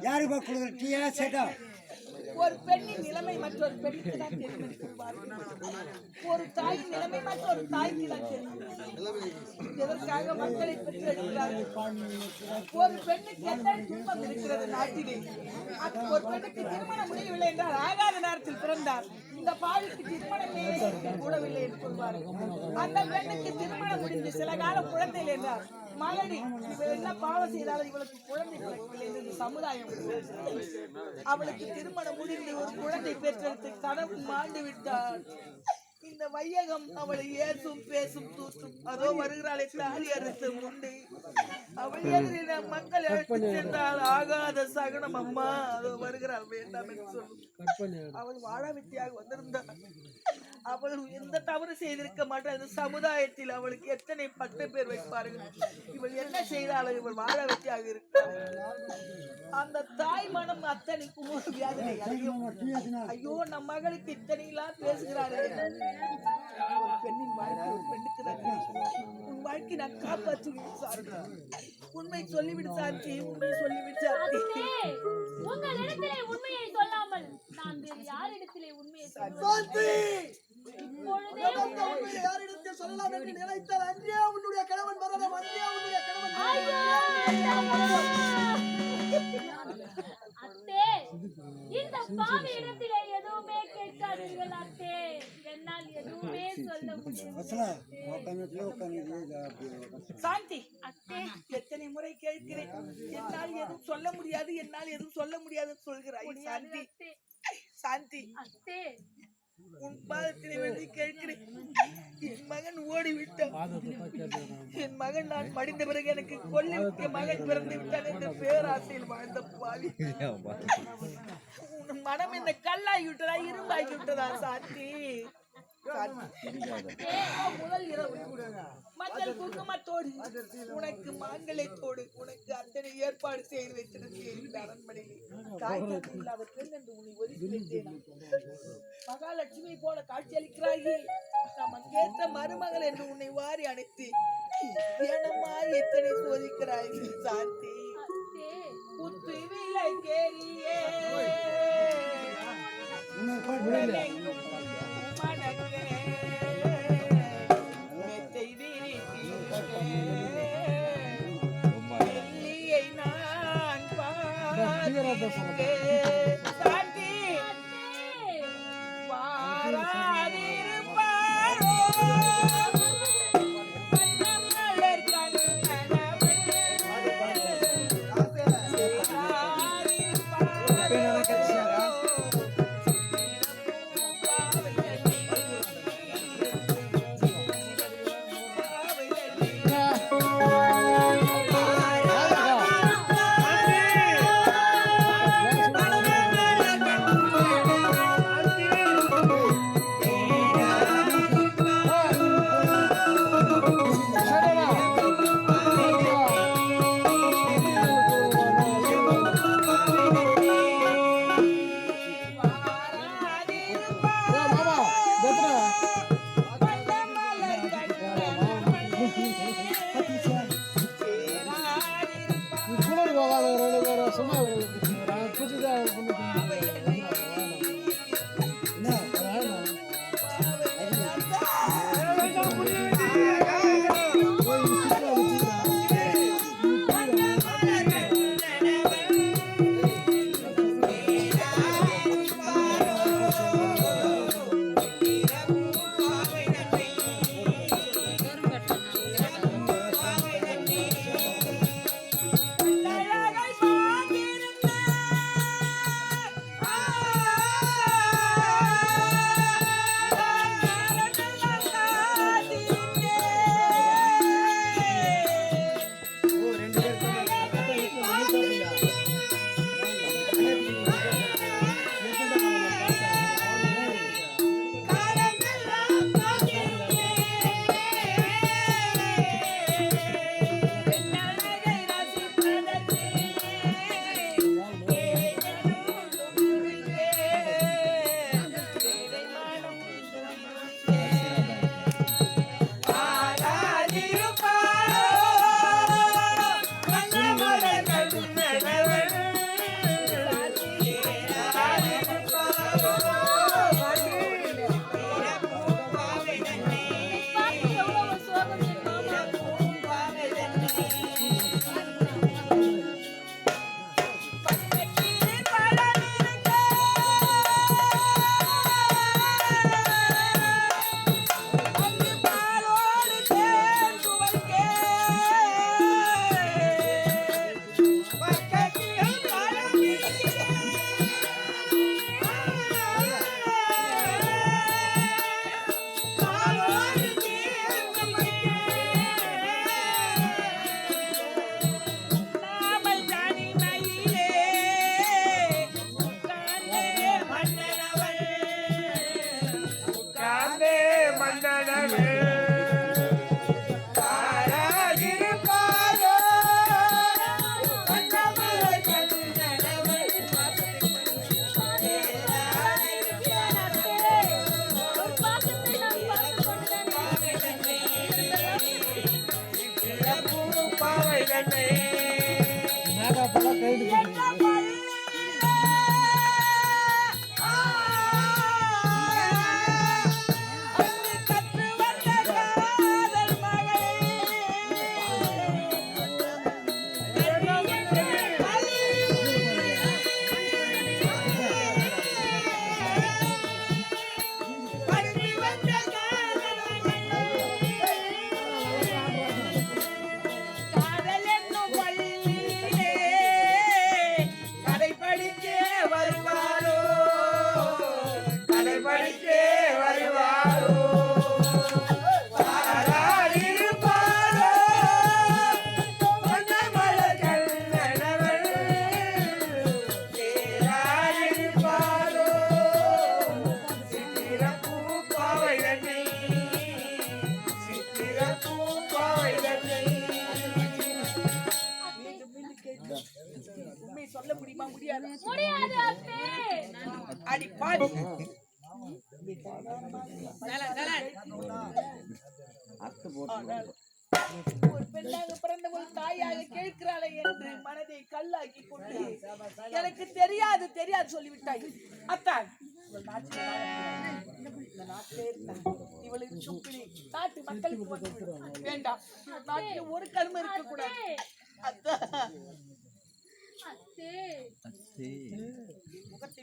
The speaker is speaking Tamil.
யாருக்கு கொடுக்குற டீயா சேட்டா? ஒரு பெண்ணின் நிலைமை மற்றொரு பெண்ணுக்கு தான் தெரியும். ஒரு தாயின் நிலைமை மற்றொரு தாய்க்கு தான் தெரியும். எதற்காக மக்களை பெற்றெடுக்கிறார்கள்? ஒரு பெண்ணுக்கு எத்தனை துன்பம் இருக்கிறது நாட்டிலே. ஒரு பெண்ணுக்கு திருமணம் முடியவில்லை என்றால் ஆகாத நேரத்தில் பிறந்தார். இந்த பாவிக்கு திருமணமே கூடவில்லை என்று சொல்வார்கள். அந்த பெண்ணுக்கு திருமணம் முடிந்து சில காலம் குழந்தை என்றார். மகடி என்ன பாவம் செய்தாலும் இவளுக்கு குழந்தை பிறக்கவில்லை என்று சமுதாயம். அவளுக்கு திருமணம் முடிந்து ஒரு குழந்தை பெற்றெடுத்து கடவுள் மாண்டு விட்டார். இந்த வையகம் அவளை ஏசும் பேசும் தூற்றும். அதோ வருகிறாளை தாலி அறுத்து முண்டு அவள் எதிரின மக்கள் அழைத்து சென்றால் ஆகாத சகனம். அம்மா அதோ வருகிறாள் வேண்டாம் என்று சொல்லும். அவள் வாழ வெட்டியாக வந்திருந்தாள். அவள் எந்த தவறு செய்திருக்க மாட்டாள். இந்த சமுதாயத்தில் அவளுக்கு எத்தனை பட்டு பேர் வைப்பார்கள். இவள் என்ன செய்தாலும் இவள் வாழ வெட்டியாக இருக்கிறாள். அந்த தாய் மனம் அத்தனைக்கும் ஒரு வியாதனை. ஐயோ நம் மகளுக்கு இத்தனை எல்லாம் பேசுகிறாரே. ஒரு பெண்ணின் வாழ்க்கை ஒரு பெண்ணுக்கு தான். உன் வாழ்க்கை நான் காப்பாற்றுவேன் சாந்தி. உண்மை சொல்லிவிடு சாந்தி, உண்மை சொல்லிவிடு சாந்தி. உங்களிடத்திலே உண்மையை சொல்லாமல் நான் வேறு யாரிடத்திலே உண்மையை யாரிடத்தில் சொல்லலாம் என்று நினைத்தால் அன்றே உன்னுடைய கணவன் வரலாம். அன்றே உன்னுடைய கணவன் அத்தே, இந்த பாவி இடத்திலே எதுவுமே கேட்காதீர்கள் அத்தே. என்னால் எதுவுமே சொல்ல முடியவில்லை. சாந்தி அத்தே, எத்தனை முறை கேட்கிறேன். என்னால் எதுவும் சொல்ல முடியாது, என்னால் எதுவும் சொல்ல முடியாது சொல்கிறாய். சாந்தி சாந்தி அத்தே, உன் பாதத்திலே வந்து கேட்கிறேன். என் மகன் ஓடிவிட்டான். என் மகன் நான் மடிந்த பிறகு எனக்கு கொல்லிவிட்ட மகன் பிறந்து விட்டான் என்ற பேராசையில் வாழ்ந்த பாவி. உன் மனம் என்ன கல்லாகி விட்டதா இரும்பாகி விட்டதா சாந்தி? முதல் இரவு மஞ்சள் குங்குமத்தோடு உனக்கு மாங்கல்யத்தோடு உனக்கு அத்தனை ஏற்பாடு செய்து வைத்திருந்தேன். அரண்மனையில் தாய் தந்தை இல்லாத பெண் என்று உன்னை ஒதுக்கி வைத்தேன். மகாலட்சுமி போல காட்சி அளிக்கிறாயே. நாம் அங்கேற்ற மருமகள் என்று உன்னை வாரி அணைத்து ஏனம்மா எத்தனை சோதிக்கிறாய் சாந்தி? புத்து விலை கேரியே நான் சாந்தி பாராதிருப்பாரோ துணைக்கே வருவாரோ வாராதிருப்பாரோ வண்ணமலர் கண்ணனவள் தேராதிருப்பாரோ சித்திரப்பூ பாவை தன்னை சித்திரப்பூ பாவை தன்னை உண்மை சொல்ல முடியுமா? முடியாது. முடியாது அத்தே. அடி பாடி ஒரு பெண்ணாக பிறந்தவள் தாயாக கேட்கிறாளே என்று மனதை கல்லாக்கி கொண்டு எனக்கு தெரியாது தெரியாது சொல்லிவிட்டாய். அத்தான் இந்த நாட்டிலே இருந்தால் இவளுக்கு சுப்பிடி நாட்டு மக்களுக்கு வந்து வேண்டாம். நாட்டில் ஒரு கரும இருக்க கூடாது. அத்தான் அத்தே முகத்தை